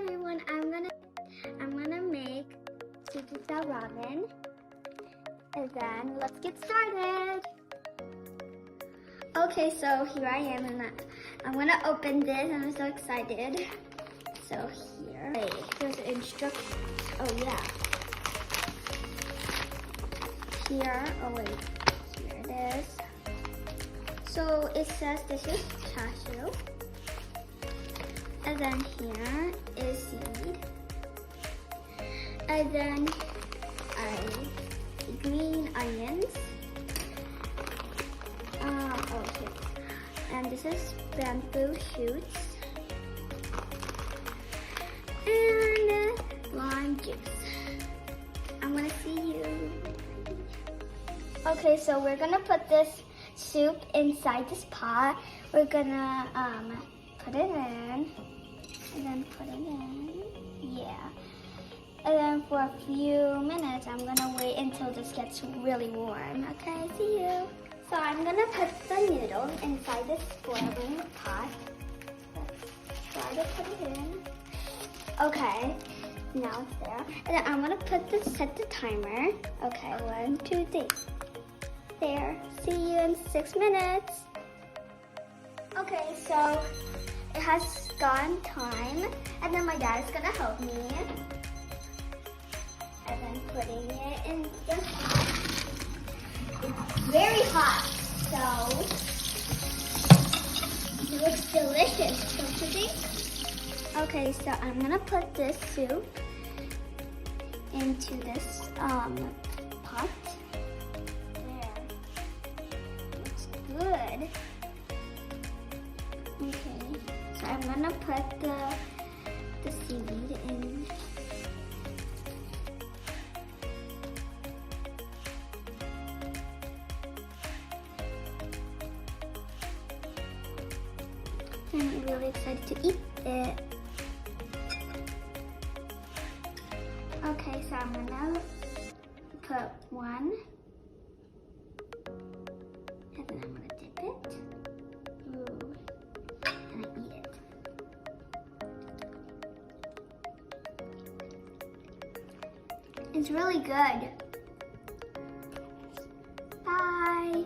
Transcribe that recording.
everyone, I'm gonna make TSUJITA ramen, and then let's get started. Okay, so here I am, and I'm gonna open this, and I'm so excited. So here, here's the instructions. Oh yeah. Here, oh wait, here it is. So it says this is cashew. And then here is seed. And then green onions. And this is bamboo shoots. And lime juice. I'm gonna see you. Okay, so we're gonna put this soup inside this pot. We're gonna put it in. And then put it in, yeah. And then for a few minutes, I'm gonna wait until this gets really warm. Okay, see you. So I'm gonna put the noodle inside this boiling pot. Let's try to put it in. Okay, now it's there. And then I'm gonna set the timer. Okay, 1, 2, 3. There, see you in 6 minutes. Okay, so it has gone time, and then my dad is gonna help me. And then putting it in the pot. It's very hot, so it looks delicious, don't you think? Okay, so I'm gonna put this soup into this pot. There. Looks good. Okay, so I'm gonna put the seaweed in. I'm really excited to eat it. Okay, so I'm gonna put one, and then I'm gonna dip it. Ooh. And I eat it. It's really good. Bye.